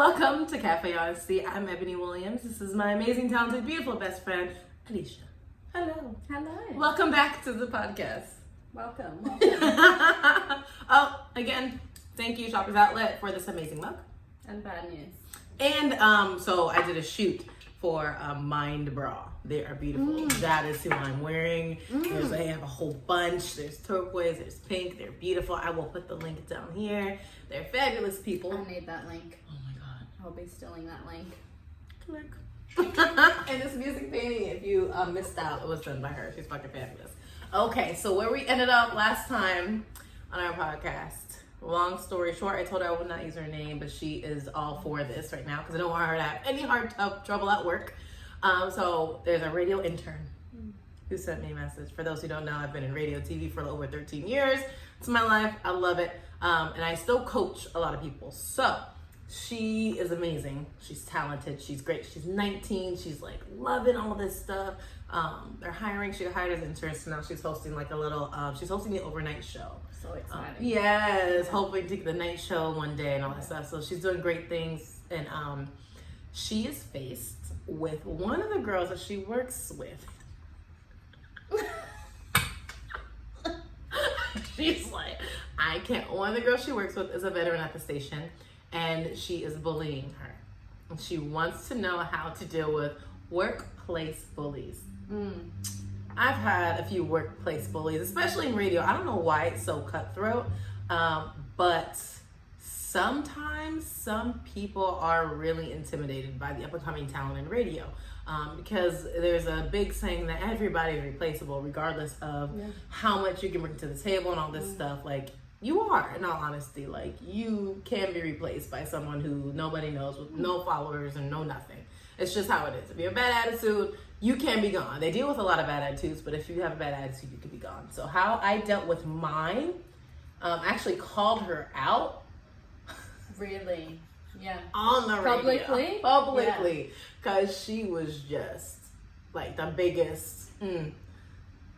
Welcome to Cafe Honesty. I'm Ebony Williams. This is my amazing, talented, beautiful best friend, Eleshia. Hello. Hello. Welcome back to the podcast. Welcome. Oh, again, thank you, Shoppers Outlet, for this amazing mug. And bad news. And so I did a shoot for Mind Bra. They are beautiful. That is who I'm wearing. I have a whole bunch. There's turquoise, there's pink. They're beautiful. I will put the link down here. They're fabulous people. I need that link. Oh my God. I'll be stealing that link. Click. And this music painting, if you missed out, it was done by her. She's fucking fabulous. Okay, so where we ended up last time on our podcast. Long story short, I told her I would not use her name, but she is all for this right now because I don't want her to have any trouble at work. So there's a radio intern who sent me a message. For those who don't know, I've been in radio TV for over 13 years. It's my life. I love it. And I still coach a lot of people. So she is amazing. She's talented. She's great. She's 19. She's like loving all this stuff. They're hiring. She hired as an intern. So now she's hosting like a little, she's hosting the overnight show. So exciting. Yes, hoping to get the night show one day and all that stuff. So she's doing great things. And she is faced with one of the girls that she works with. She's like, I can't. One of the girls she works with is a veteran at the station, and she is bullying her. And she wants to know how to deal with workplace bullies. I've had a few workplace bullies, especially in radio. I don't know why it's so cutthroat, but sometimes some people are really intimidated by the up-and-coming talent in radio, because there's a big saying that everybody's replaceable regardless of how much you can bring to the table and all this stuff. Like, you are, in all honesty. Like, you can be replaced by someone who nobody knows, with no followers and no nothing. It's just how it is. If you have a bad attitude, you can be gone. They deal with a lot of bad attitudes, but if you have a bad attitude, you can be gone. So how I dealt with mine, actually called her out. Really? Yeah. On the radio. Publicly? Because she was just like the biggest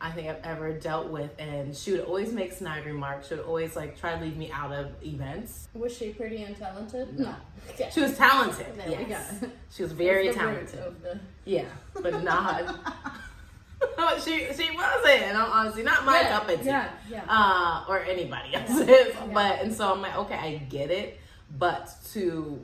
I think I've ever dealt with. And she would always make snide remarks. She would always like try to leave me out of events. Was she pretty and talented? No. Okay. She was talented. There yes. we go. She was very That's the talented. root of the... Yeah, but not. she wasn't. And I'm honestly not my cup of tea. Yeah. Or anybody else's. Yeah. But and so I'm like, okay, I get it. But to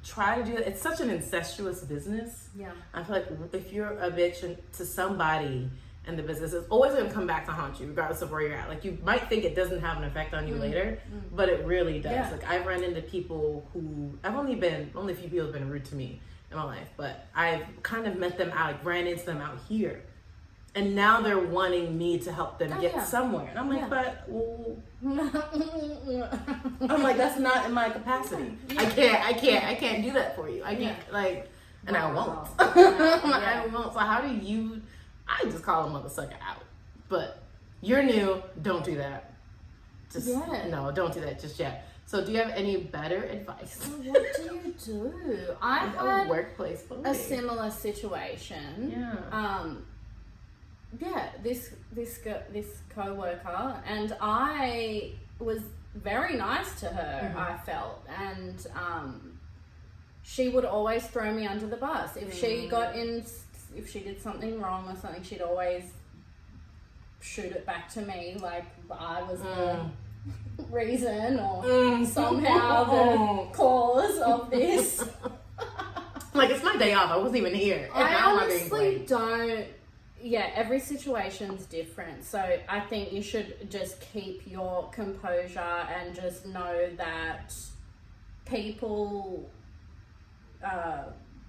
try to do it, it's such an incestuous business. Yeah. I feel like if you're a bitch to somebody in the business, it's always going to come back to haunt you, regardless of where you're at. Like, you might think it doesn't have an effect on you later, but it really does. Yeah. Like, I've run into people who, only a few people have been rude to me in my life, but I've kind of met them out, like, ran into them out here. And now they're wanting me to help them get somewhere. And I'm like, but, well, I'm like, that's not in my capacity. I can't do that for you. I can't, and I won't. I won't. So how do you, I just call a mother sucker out. But you're new, don't do that. No, don't do that just yet. So do you have any better advice? What do you do? I had workplace bullying. a similar situation. This co-worker, and I was very nice to her, I felt, and she would always throw me under the bus. If she did something wrong or something, she'd always shoot it back to me like I was the reason or somehow the cause of this. Like, it's my day off. I wasn't even here. I honestly don't. Yeah, every situation's different. So I think you should just keep your composure and just know that people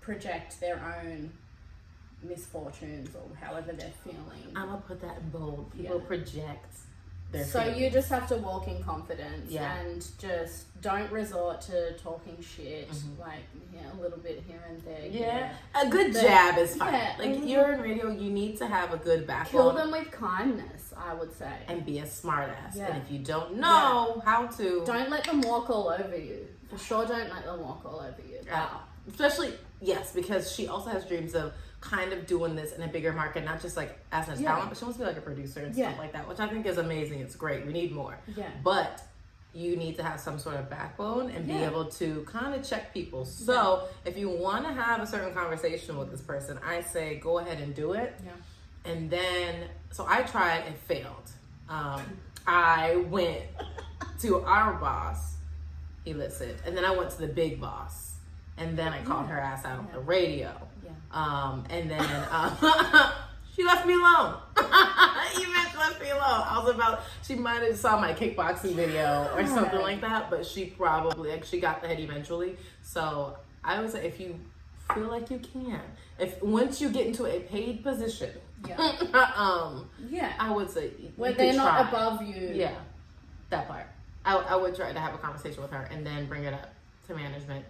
project their own misfortunes or however they're feeling. I'm gonna put that in bold. People project their feelings. You just have to walk in confidence and just don't resort to talking shit, like a little bit here and there. A good jab is fine. You're in radio, you need to have a good backbone. Kill them with kindness, I would say. And be a smart ass. And if you don't know how to, don't let them walk all over you. For sure, don't let them walk all over you. Especially, because she also has dreams of kind of doing this in a bigger market, not just like as a talent, but she wants to be like a producer and stuff like that, which I think is amazing. It's great. We need more. But you need to have some sort of backbone and be able to kind of check people. So if you want to have a certain conversation with this person, I say go ahead and do it. Yeah. And then, so I tried and failed. I went to our boss. He listened. And then I went to the big boss. And then I called her ass out on the radio. Yeah. And then she left me alone. You bitch left me alone. She might have saw my kickboxing video or something like that, but she probably, like, she got the head eventually. So I would say if you feel like you can, once you get into a paid position, I would say where they're not above you. Yeah, that part. I would try to have a conversation with her and then bring it up to management.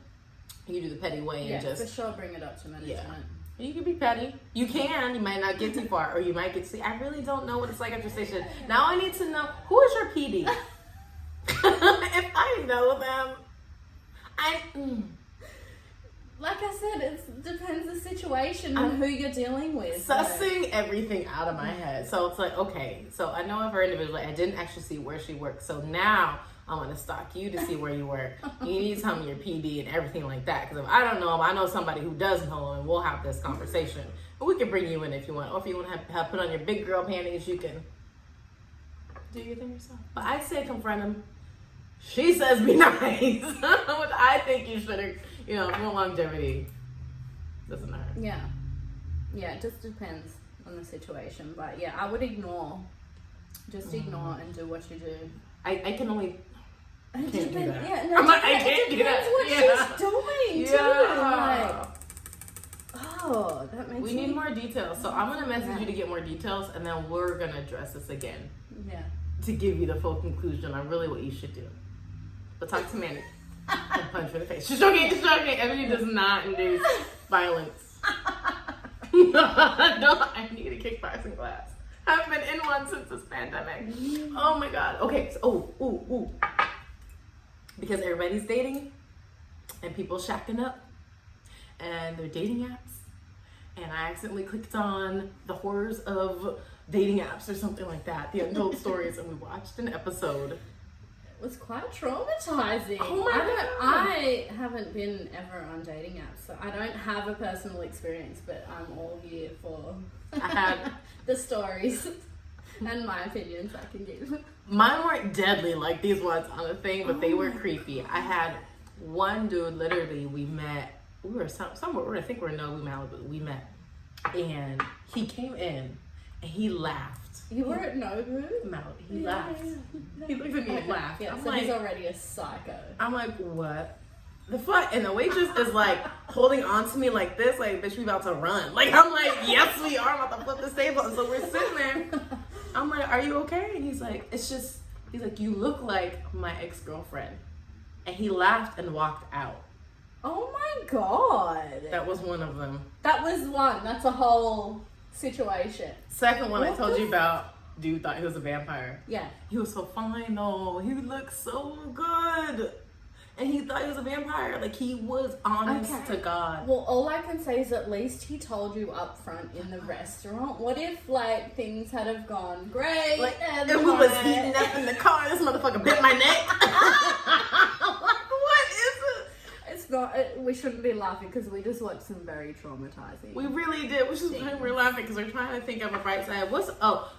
You do the petty way and just for sure bring it up to management. Yeah. You can be petty. You can. You might not get too far, or you might get to see. I really don't know what it's like at your station. Now I need to know, who is your PD? If I know them, like I said, it depends the situation and who you're dealing with. Sussing everything out of my head. So it's like, okay, so I know of her individually. I didn't actually see where she works. So now I want to stalk you to see where you work. You need to tell me your PD and everything like that. Because if I don't know him, I know somebody who does know him, and we'll have this conversation. And we can bring you in if you want. Or if you want to have put on your big girl panties, you can do your thing yourself. But I say confront him. She says be nice. Which I think you should have, for longevity. Doesn't matter. Yeah. Yeah, it just depends on the situation. But yeah, I would ignore. Just ignore and do what you do. I can only... I can't do that. Yeah, no, I can't do that. What she's doing too. Like, that makes We need more details. So I'm going to message you to get more details, and then we're going to address this again. Yeah. To give you the full conclusion on really what you should do. But talk to Manny. And punch her in the face. She's joking. Ebony does not induce violence. No, I need a kickboxing class. I haven't been in one since this pandemic. Oh my god. Okay, so because everybody's dating and people shacking up and they're dating apps, and I accidentally clicked on the horrors of dating apps or something like that, the untold stories, and we watched an episode. It was quite traumatizing. Oh my god. I haven't been ever on dating apps, so I don't have a personal experience, but I'm all here for I had the stories and my opinions I can give. Mine weren't deadly like these ones on the thing, but they were creepy. I had one dude, literally, we met. We were somewhere. I think we were in Malibu. We met, and he came in and he laughed. You were at Nobu? He laughed. He looked at me and laughed. Yeah, I'm so like, he's already a psycho. I'm like, what the fuck? And the waitress is like holding on to me like this, like, bitch, we about to run. Like, I'm like, yes, we are about to flip this table. And so we're sitting there. I'm like, are you okay? And he's like, he's like, you look like my ex-girlfriend. And he laughed and walked out. Oh my god. That was one of them. That was one. That's a whole situation. Second one I told you about, dude thought he was a vampire. Yeah. He was so fine though. He looked so good. And he thought he was a vampire. Like, he was honest to God. Well, all I can say is at least he told you up front in the restaurant. What if, like, things had have gone great? Like, and we was heating up in the car. This motherfucker bit my neck. What is it? It's not, we shouldn't be laughing because we just watched some very traumatizing. We really did. Which is why we're laughing, because we're trying to think of a bright side.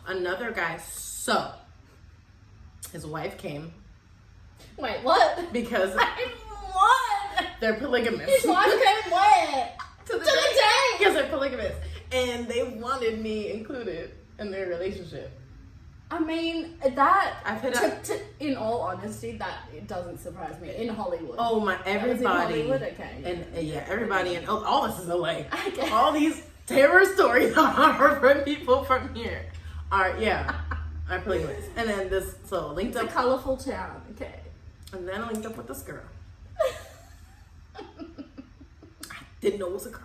Another guy. So, his wife came. Wait, what? Because what? They're polygamous. His wife came where? To the date. Because they're polygamous. And they wanted me included in their relationship. I mean, in all honesty, that it doesn't surprise me. In Hollywood. Oh my, everybody. In Hollywood, okay. And yeah, everybody in all this is LA. Okay. All these terror stories are from people from here. Are polygamous. And then linked up. It's a colorful town, okay. And then I linked up with this girl. I didn't know it was a girl.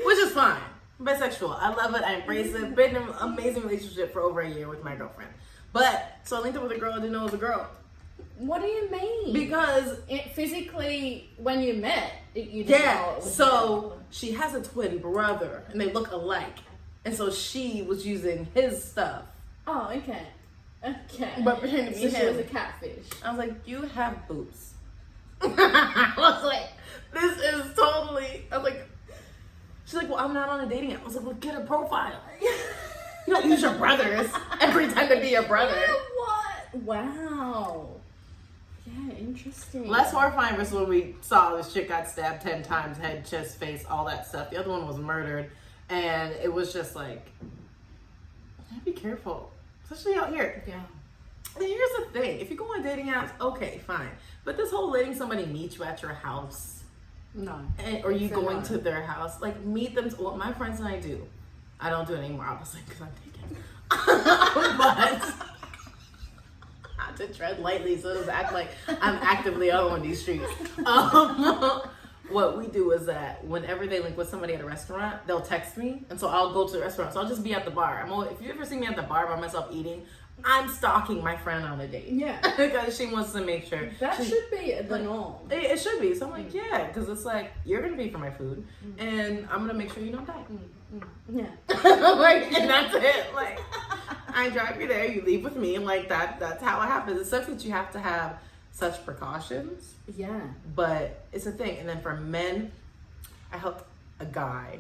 Which is fine. Bisexual. I love it. I embrace it. Been in an amazing relationship for over a year with my girlfriend. So I linked up with a girl. I didn't know it was a girl. What do you mean? Because physically, when you met, you didn't know it was a girl. She has a twin brother, and they look alike. And so she was using his stuff. Oh, okay. Okay. But pretending to be so him. she was a catfish. I was like, you have boobs. I was like, this is totally. I was like, she's like, well, I'm not on a dating app. I was like, well, get a profile. You don't use your brothers and pretend to be your brother. What? Wow. Yeah, interesting. Less horrifying versus when we saw this chick got stabbed 10 times, head, chest, face, all that stuff. The other one was murdered. And it was just like, be careful. Especially out here. Yeah. And here's the thing. If you go on dating apps, okay, fine. But this whole letting somebody meet you at your house. No. Or you going to their house. Like, meet them. What my friends and I do. I don't do it anymore, obviously, because I'm taken. But not to tread lightly, so it doesn't act like I'm actively out on these streets. What we do is that whenever they link with somebody at a restaurant, they'll text me, and so I'll go to the restaurant. So I'll just be at the bar. If you ever see me at the bar by myself eating, I'm stalking my friend on a date. Yeah. Because she wants to make sure. That should be the norm. It should be. So I'm like, yeah, because it's like, you're going to pay for my food, and I'm going to make sure you don't die. Yeah. Like, and that's it. Like, I drive you there, you leave with me, and like that's how it happens. It sucks that you have to have such precautions. Yeah. But it's a thing. And then for men, I helped a guy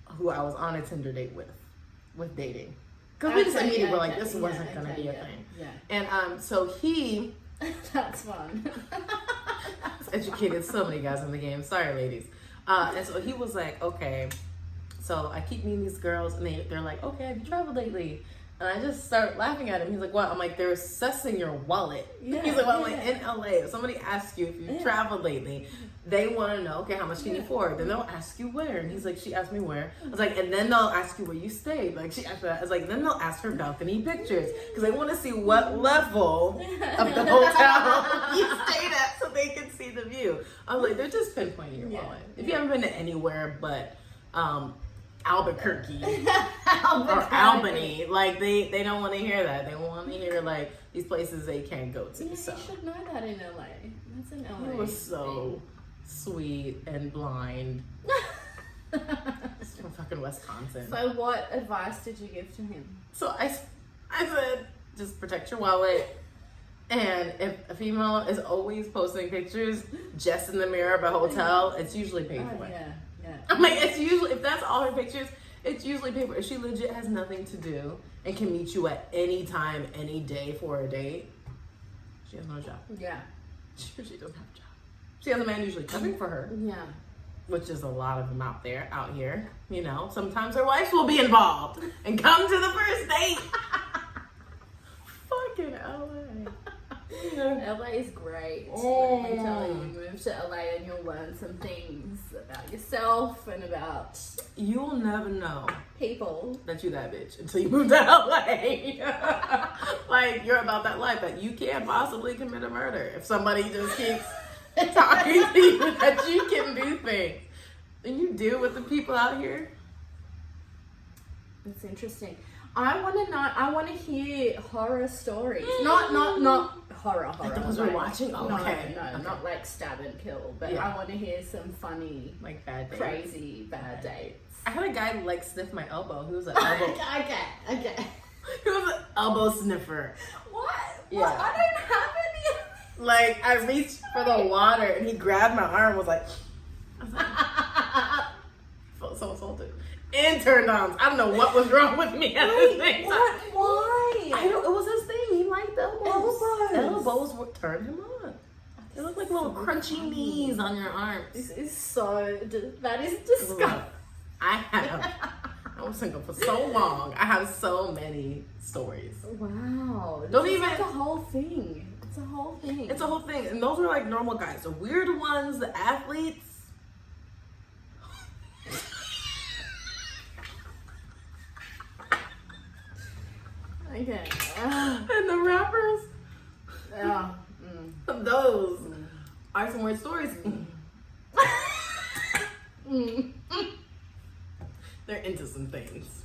who I was on a Tinder date with dating. Because we just immediately were like, this wasn't going to be a thing. Yeah. And so he... That's fun. educated so many guys in the game. Sorry, ladies. And so he was like, okay. So I keep meeting these girls, and they're like, okay, have you traveled lately? And I just start laughing at him. He's like, what? I'm like, they're assessing your wallet. Yeah, He's like, well, like in LA, if somebody asks you if you've traveled lately, they want to know, okay, how much can you afford? Then they'll ask you where. And he's like, she asked me where. I was like, and then they'll ask you where you stayed. Like, she asked me that. I was like, then they'll ask for balcony pictures. Because they want to see what level of the hotel you stayed at so they can see the view. I was like, they're just pinpointing your wallet. If you haven't been to anywhere but Albuquerque or Albany, like they don't want to hear that. They want to hear like these places they can't go to. Yeah, so you should know that in LA. That's in LA. he was so sweet and blind. It's from fucking Wisconsin. So what advice did you give to him? So I said, just protect your wallet. And if a female is always posting pictures just in the mirror of a hotel, it's usually paid for. Yeah. I'm like, it's usually, if that's all her pictures, it's usually paid for. If she legit has nothing to do and can meet you at any time, any day for a date, she has no job. Yeah. She doesn't have a job. She has a man usually covering for her. Yeah. Which is a lot of them out here. You know, sometimes her wife will be involved and come to the first date. Fucking LA. LA is great. Let me tell you, move to LA and you'll learn some things about yourself and about You'll never know people. that you're that bitch until you move to LA. Like, you're about that life that you can't possibly commit a murder if somebody just keeps talking to you that you can do things. And you deal with the people out here. It's interesting. I want to hear horror stories. Not horror. Those we're watching? Oh, no, okay. no, Okay. not like stab and kill, but Yeah. I want to hear some funny, Like bad dates. crazy bad dates. I had a guy like sniff my elbow. He was an elbow. Okay. He was an elbow sniffer. What? Yeah. What? I don't have any of these. Like, I reached for the water and he grabbed my arm. Was like, felt so assaulted. And turned on. I don't know what was wrong with me at the same time. What? Why? It was his thing. He liked elbows. Elbows. Turned him on. They look like little crunchy knees on your arms. This is so. That is disgusting. I was single for so long. I have so many stories. Wow. Don't This is even- like a whole thing. It's a whole thing. It's a whole thing. And those are like normal guys. The weird ones, the athletes. Okay. And the rappers. Yeah. Those are some weird stories. They're into some things.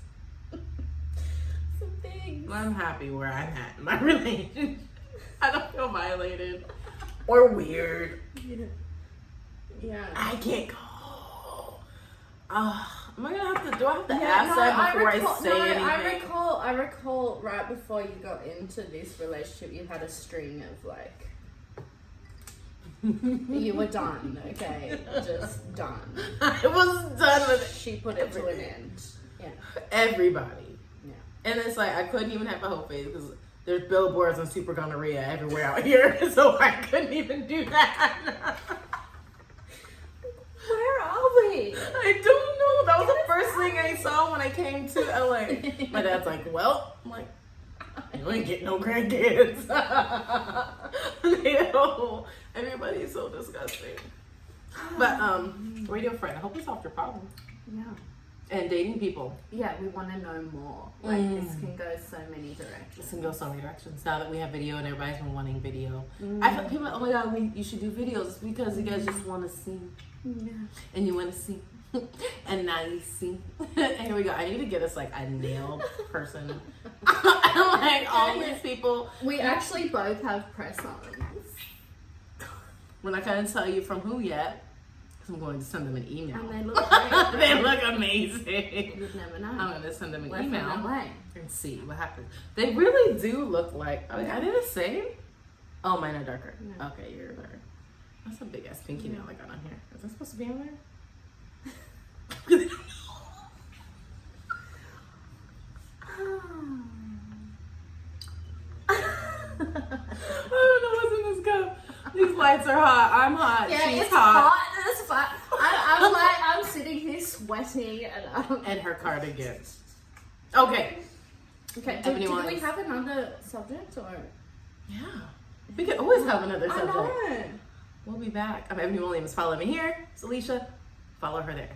Some things. I'm happy where I'm at in my relationship. I don't feel violated or weird. Yeah. I can't go. Am I gonna have to? Do I have to ask that before I say anything? I recall right before you got into this relationship, you had a string of like, you were done. Okay, just done. I was done with it. She put it to an end. Yeah. Everybody. Yeah. And it's like I couldn't even have a whole face because there's billboards and super gonorrhea everywhere out here, so I couldn't even do that. Where are we? I don't know. That was the first thing I saw when I came to LA. My dad's like, well, I'm like, you ain't getting no grandkids. You know, everybody's so disgusting. But radio friend, I hope we solved your problem. Yeah. And dating people. Yeah, we want to know more. Like this can go so many directions. This can go so many directions. Now that we have video and everybody's been wanting video. I feel people, oh my god, you should do videos because you guys just want to see. Yeah. And you want to see. And now you see. And here we go. I need to get us like a nail person. Like all these people. We actually both have press-ons. We're not going to tell you from who yet. Because I'm going to send them an email. And they look great. They look amazing. You'd never know. I'm going to send them an We're email. from LA. And see what happens. They really do look like. Oh, I did the same? Oh, mine are darker. No. Okay, you're darker. That's a big ass pinky nail I got on here. Is that supposed to be on there? I don't know what's in this cup. These lights are hot. I'm hot. Yeah, She's it's hot. hot. It's fine. I'm like, I'm sitting here sweating And her cardigan. Okay. Okay, Ebony do we wants- have another subject or? Yeah. We could always have another I subject. know. We'll be back. I'm Ebony Williams. Follow me here. It's Eleshia. Follow her there.